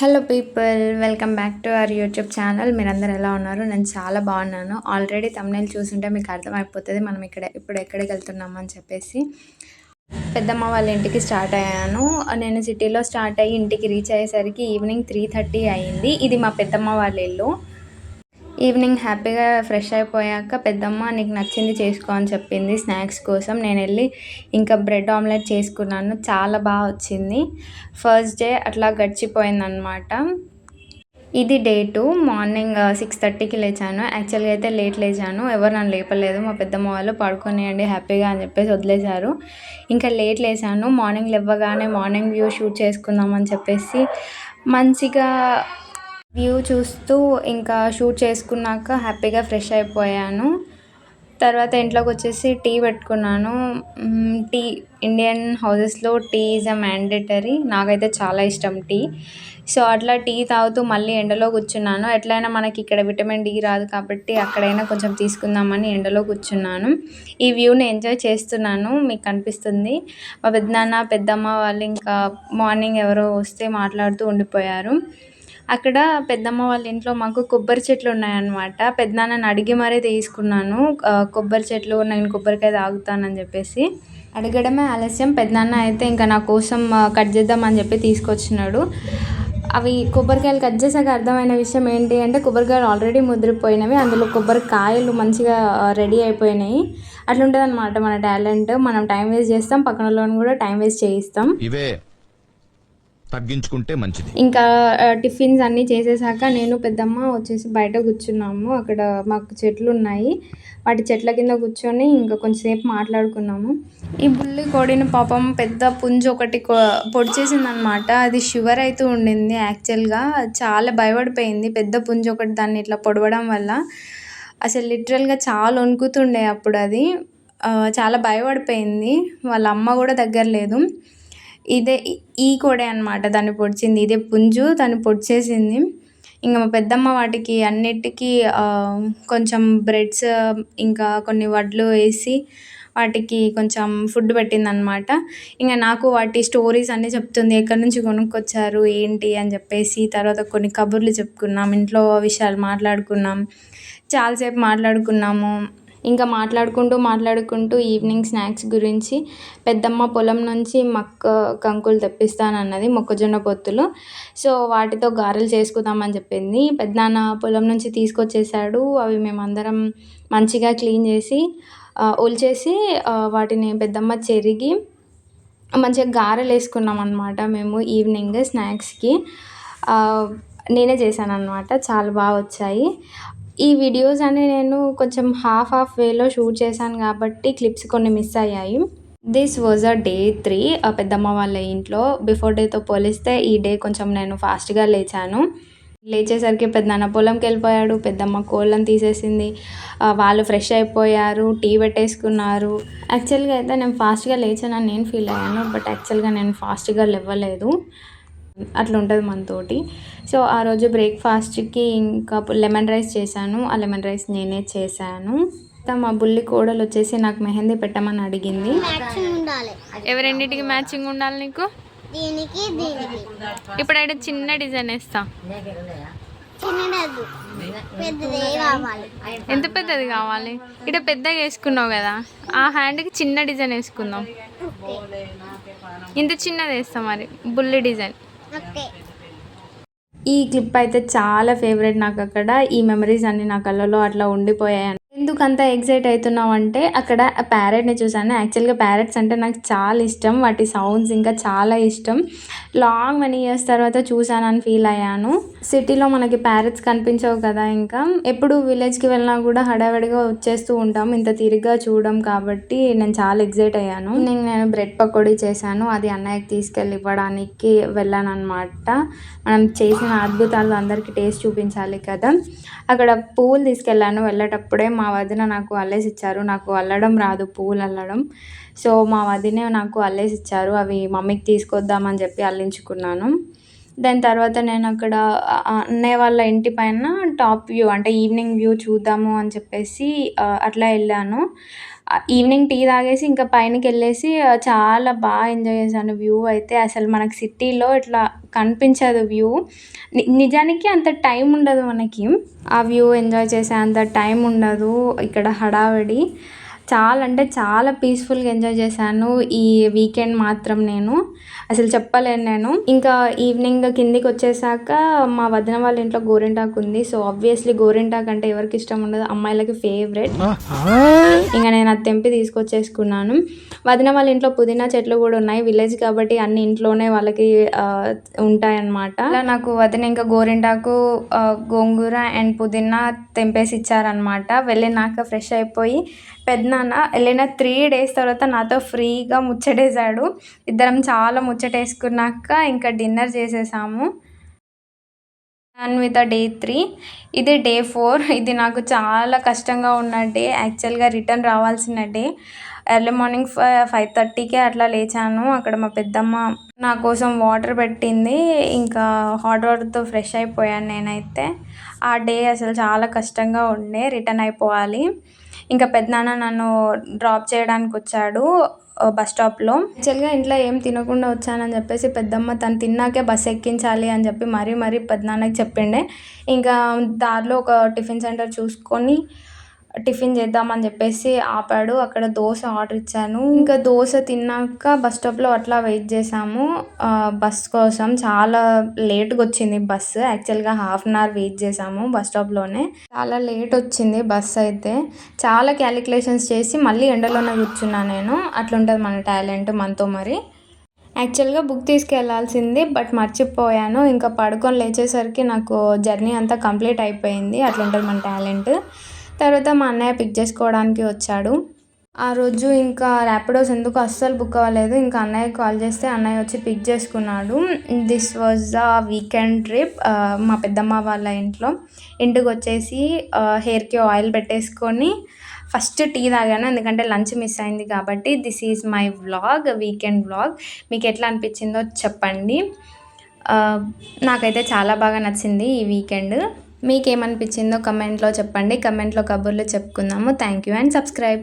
Hello people, welcome back to our YouTube channel. మీరందరూ ఎలా ఉన్నారు? నేను చాలా బాగున్నాను. ఆల్రెడీ తమ్నైల్ చూసుంటే మీకు అర్థమైపోతుంది మనం ఇప్పుడు ఎక్కడికి వెళ్తున్నామని చెప్పేసి. పెద్దమ్మ వాళ్ళ ఇంటికి స్టార్ట్ అయ్యాను. నేను సిటీలో స్టార్ట్ అయ్యి ఇంటికి రీచ్ అయ్యేసరికి ఈవినింగ్ 3:30 అయ్యింది. ఇది మా పెద్దమ్మ వాళ్ళ ఇల్లు. ఈవినింగ్ హ్యాపీగా ఫ్రెష్ అయిపోయాక పెద్దమ్మ నీకు నచ్చింది చేసుకో అని చెప్పింది స్నాక్స్ కోసం. నేను వెళ్ళి ఇంకా బ్రెడ్ ఆమ్లెట్ చేసుకున్నాను. చాలా బాగా వచ్చింది. ఫస్ట్ డే అట్లా గడిచిపోయిందనమాట. ఇది డే 2. మార్నింగ్ 6:30కి లేచాను. యాక్చువల్గా అయితే లేట్ లేచాను. ఎవరు నన్ను లేపలేదు. మా పెద్దమ్మ వాళ్ళు పడుకోనియండి హ్యాపీగా అని చెప్పేసి వదిలేశారు. ఇంకా లేట్ లేచాను. మార్నింగ్ లేవగానే మార్నింగ్ వ్యూ షూట్ చేసుకుందామని చెప్పేసి మంచిగా వ్యూ చూస్తూ ఇంకా షూట్ చేసుకున్నాక హ్యాపీగా ఫ్రెష్ అయిపోయాను. తర్వాత ఇంట్లోకి వచ్చేసి టీ పెట్టుకున్నాను. టీ ఇండియన్ హౌసెస్లో టీ ఈజ్ అ మ్యాండేటరీ. నాకైతే చాలా ఇష్టం టీ. సో అట్లా టీ తాగుతూ మళ్ళీ ఎండలో కూర్చున్నాను. ఎట్లయినా మనకి ఇక్కడ విటమిన్ డి రాదు కాబట్టి అక్కడైనా కొంచెం తీసుకుందామని ఎండలో కూర్చున్నాను. ఈ వ్యూని ఎంజాయ్ చేస్తున్నాను. మీకు కనిపిస్తుంది. మా పెద్దనాన్న పెద్దమ్మ వాళ్ళు ఇంకా మార్నింగ్ ఎవరో వస్తే మాట్లాడుతూ ఉండిపోయారు. అక్కడ పెద్దమ్మ వాళ్ళ ఇంట్లో మాకు కొబ్బరి చెట్లు ఉన్నాయన్నమాట. పెద్దనాన్నని అడిగి మరీ తీసుకున్నాను. కొబ్బరి చెట్లు నేను కొబ్బరికాయ తాగుతానని చెప్పేసి. అడగడమే ఆలస్యం. పెద్దనాన్న అయితే ఇంకా నా కోసం కట్ చేద్దామని చెప్పి తీసుకొచ్చినాడు. అవి కొబ్బరికాయలు కట్ చేసాక అర్థమైన విషయం ఏంటి అంటే కొబ్బరికాయలు ఆల్రెడీ ముదిరిపోయినవి. అందులో కొబ్బరికాయలు మంచిగా రెడీ అయిపోయినాయి. అట్లుంటుంది అనమాట మన టాలెంట్. మనం టైం వేస్ట్ చేస్తాం, పక్కన వాళ్ళని కూడా టైం వేస్ట్ చేయిస్తాం. ఇవే తగ్గించుకుంటే మంచిది. ఇంకా టిఫిన్స్ అన్నీ చేసేసాక నేను పెద్దమ్మ వచ్చేసి బయట కూర్చున్నాము. అక్కడ మాకు చెట్లు ఉన్నాయి. వాటి చెట్ల కింద కూర్చొని ఇంకా కొంచెంసేపు మాట్లాడుకున్నాము. ఈ బుల్లి కోడిని పాపం పెద్ద పుంజు ఒకటి పొడిచేసిందనమాట. అది షివర్ అవుతూ ఉండింది. యాక్చువల్గా చాలా భయపడిపోయింది. పెద్ద పుంజు ఒకటి దాన్ని ఇట్లా పొడవడం వల్ల అసలు లిటరల్గా చాలా వణుకుతుండే అప్పుడు. అది చాలా భయపడిపోయింది. వాళ్ళ అమ్మ కూడా దగ్గర లేదు. ఇదే ఈ కోడే అనమాట దాన్ని పొడిచింది. ఇదే పుంజు దాన్ని పొడిచేసింది. ఇంకా మా పెద్దమ్మ వాటికి అన్నిటికీ కొంచెం బ్రెడ్స్ ఇంకా కొన్ని వడ్లు వేసి వాటికి కొంచెం ఫుడ్ పెట్టిందనమాట. ఇంకా నాకు వాటి స్టోరీస్ అన్నీ చెప్తుంది. ఎక్కడి నుంచి కొనుక్కొచ్చారు ఏంటి అని చెప్పేసి. తర్వాత కొన్ని కబుర్లు చెప్పుకున్నాం. ఇంట్లో విషయాలు మాట్లాడుకున్నాం. చాలాసేపు మాట్లాడుకున్నాము. ఇంకా మాట్లాడుకుంటూ ఈవినింగ్ స్నాక్స్ గురించి పెద్దమ్మ పొలం నుంచి కంకులు తెప్పిస్తానన్నది, మొక్కజొన్న పొత్తులు. సో వాటితో గారెలు చేసుకుందామని చెప్పింది. పెద్దనాన్న పొలం నుంచి తీసుకొచ్చేసాడు. అవి మేమందరం మంచిగా క్లీన్ చేసి ఒలిచేసి వాటిని పెద్దమ్మ చెరిగి మంచిగా గారెలు వేసుకున్నాం అనమాట మేము ఈవినింగ్ స్నాక్స్కి. నేనే చేశాను అనమాట. చాలా బాగా వచ్చాయి. ఈ వీడియోస్ అన్నీ నేను కొంచెం హాఫ్ వేలో షూట్ చేశాను కాబట్టి క్లిప్స్ కొన్ని మిస్ అయ్యాయి. దిస్ వాజ్ అ డే 3 పెద్దమ్మ వాళ్ళ ఇంట్లో. బిఫోర్ డేతో పోలిస్తే ఈ డే కొంచెం నేను ఫాస్ట్గా లేచాను. లేచేసరికి పెద్దనాన్న పొలంకి వెళ్ళిపోయాడు. పెద్దమ్మ కోళ్ళని తీసేసింది. వాళ్ళు ఫ్రెష్ అయిపోయారు, టీ పెట్టేసుకున్నారు. యాక్చువల్గా అయితే నేను ఫాస్ట్గా లేచానని నేను ఫీల్ అయ్యాను. బట్ యాక్చువల్గా నేను ఫాస్ట్గా లేవలేదు. అట్లా ఉంటుంది మనతోటి. సో ఆ రోజు బ్రేక్ఫాస్ట్కి ఇంకా లెమన్ రైస్ చేశాను. ఆ లెమన్ రైస్ నేనే చేశాను. మా బుల్లి కోడలు వచ్చేసి నాకు మెహందీ పెట్టమని అడిగింది. ఎవరెన్నిటికి మ్యాచింగ్ ఉండాలి నీకు? ఇప్పుడైతే చిన్న డిజైన్ వేస్తా. ఎంత పెద్దది కావాలి? ఇటు పెద్దగా వేసుకున్నావు కదా, ఆ హ్యాండ్కి చిన్న డిజైన్ వేసుకుందాం. ఇంత చిన్నది వేస్తాం మరి, బుల్లి డిజైన్. ఈ క్లిప్ అయితే చాలా ఫేవరెట్ నాకు. అక్కడ ఈ మెమరీస్ అన్నీ నా కళ్ళలో అట్లా ఉండిపోయాయి. ఎందుకు అంత ఎక్సైట్ అవుతున్నావు అంటే అక్కడ ప్యారెట్ని చూసాను. యాక్చువల్గా ప్యారెట్స్ అంటే నాకు చాలా ఇష్టం. వాటి సౌండ్స్ ఇంకా చాలా ఇష్టం. లాంగ్ మనీ ఇయర్స్ తర్వాత చూసానని ఫీల్ అయ్యాను. సిటీలో మనకి ప్యారెట్స్ కనిపించవు కదా. ఇంకా ఎప్పుడు విలేజ్కి వెళ్ళినా కూడా హడావిడిగా వచ్చేస్తూ ఉంటాం, ఇంత తిరిగ్గా చూడడం కాబట్టి నేను చాలా ఎక్సైట్ అయ్యాను. నేను బ్రెడ్ పకోడీ చేశాను. అది అన్నయ్యకి తీసుకెళ్ళి ఇవ్వడానికి వెళ్ళాను అనమాట. మనం చేసిన అద్భుతాలు అందరికీ టేస్ట్ చూపించాలి కదా. అక్కడ పువ్వులు తీసుకెళ్ళాను. వెళ్ళేటప్పుడే మా వదిన నాకు అల్లేసి ఇచ్చారు. నాకు అల్లడం రాదు, పువ్వులు అల్లడం. సో మా వదినే నాకు అల్లేసి ఇచ్చారు. అవి మమ్మీకి తీసుకొద్దామని చెప్పి అల్లించుకున్నాను. దాని తర్వాత నేను అక్కడ అన్నయ్య వాళ్ళ ఇంటి పైన టాప్ వ్యూ అంటే ఈవినింగ్ వ్యూ చూద్దాము అని చెప్పేసి అట్లా వెళ్ళాను. ఈవినింగ్ టీ తాగేసి ఇంకా పైనకెళ్ళేసి చాలా బాగా ఎంజాయ్ చేశాను. వ్యూ అయితే అసలు మనకి సిటీలో ఇట్లా కనిపించదు వ్యూ. నిజానికి అంత టైం ఉండదు మనకి. ఆ వ్యూ ఎంజాయ్ చేసే అంత టైం ఉండదు. ఇక్కడ హడావిడి. చాలా అంటే చాలా పీస్‌ఫుల్‌గా ఎంజాయ్ చేశాను ఈ వీకెండ్ మాత్రం నేను. అసలు చెప్పలేను నేను. ఇంకా ఈవినింగ్ కిందికొచ్చేసాక మా వదిన వాళ్ళ ఇంట్లో గోరింటాకు ఉంది. సో, ఆబ్వియస్‌లీ గోరింటాకు అంటే ఎవరికి ఇష్టం ఉండదు. అమ్మాయిలకి ఫేవరెట్. ఇంక నేను అది తెంపి తీసుకొచ్చేసుకున్నాను. వదిన వాళ్ళ ఇంట్లో పుదీనా చెట్లు కూడా ఉన్నాయి. విలేజ్ కాబట్టి అన్ని ఇంట్లోనే వాళ్ళకి ఉంటాయన్నమాట. అలా నాకు వదిన ఇంకా గోరింటాకు, గోంగూర అండ్ పుదీనా తెంపేసి ఇచ్చారనమాట. వెళ్ళినాక ఫ్రెష్ అయిపోయి పెదనాన్న వెళ్ళిన 3 days తర్వాత నాతో ఫ్రీగా ముచ్చటేశాడు. ఇద్దరం చాలా ముచ్చటేసుకున్నాక ఇంకా డిన్నర్ చేసేసాము. With day 3. ఇది డే 4. ఇది నాకు చాలా కష్టంగా ఉన్న డే. యాక్చువల్‌గా రిటర్న్ రావాల్సిన డే. ఎర్లీ మార్నింగ్ 5:30కే అట్లా లేచాను. అక్కడ మా పెద్దమ్మ నా కోసం వాటర్ పెట్టింది. ఇంకా హాట్ వాటర్‌తో ఫ్రెష్ అయిపోయాను నేనైతే. ఆ డే అసలు చాలా కష్టంగా ఉండే. రిటర్న్ అయిపోవాలి. ఇంకా పెదనాన్న నన్ను డ్రాప్ చేయడానికొచ్చాడు బస్ స్టాప్‌లో. యాక్చువల్‌గా ఇంట్లో ఏం తినకుండా వచ్చానని చెప్పేసి పెద్దమ్మ తను తిన్నాకే బస్ ఎక్కించాలి అని చెప్పి మరీ పెదనాన్నకి చెప్పిండే. ఇంకా దారిలో ఒక టిఫిన్ సెంటర్ చూసుకొని టిఫిన్ చేద్దామని చెప్పేసి ఆపాడు. అక్కడ దోస ఆర్డర్ ఇచ్చాను. ఇంకా దోస తిన్నాక బస్ స్టాప్‌లో అట్లా వెయిట్ చేసాము బస్ కోసం. చాలా లేట్‌గా వచ్చింది బస్సు. యాక్చువల్‌గా హాఫ్ అన్ అవర్ వెయిట్ చేసాము బస్ స్టాప్‌లోనే. చాలా లేట్ వచ్చింది బస్ అయితే. చాలా క్యాలిక్యులేషన్స్ చేసి మళ్ళీ ఎండలోనే కూర్చున్నా నేను. అట్లుంటది మన టాలెంట్ మనతో మరి. యాక్చువల్‌గా బుక్ తీసుకెళ్లాల్సింది బట్ మర్చిపోయాను. ఇంకా పడుకొని లేచేసరికి నాకు జర్నీ అంతా కంప్లీట్ అయిపోయింది. అట్లుంటది మన టాలెంట్. తర్వాత మా అన్నయ్య పిక్ చేసుకోవడానికి వచ్చాడు. ఆ రోజు ఇంకా ర్యాపిడోస్ ఎందుకో అస్సలు బుక్ అవ్వలేదు. ఇంకా అన్నయ్యకి కాల్ చేస్తే అన్నయ్య వచ్చి పిక్ చేసుకున్నాడు. This was the weekend trip మా పెద్దమ్మ వాళ్ళ ఇంట్లో. ఇంటికొచ్చేసి హెయిర్‌కి ఆయిల్ పెట్టేసుకొని ఫస్ట్ టీ తాగాను. ఎందుకంటే లంచ్ మిస్ అయింది కాబట్టి. This is my vlog, weekend vlog. మీకు ఎట్లా అనిపించిందో చెప్పండి. నాకైతే చాలా బాగా నచ్చింది ఈ వీకెండ్. మీకేమనిపించిందో కమెంట్‌లో చెప్పండి. కమెంట్‌లో కబుర్లు చెప్పుకుందాము. Thank you and subscribe.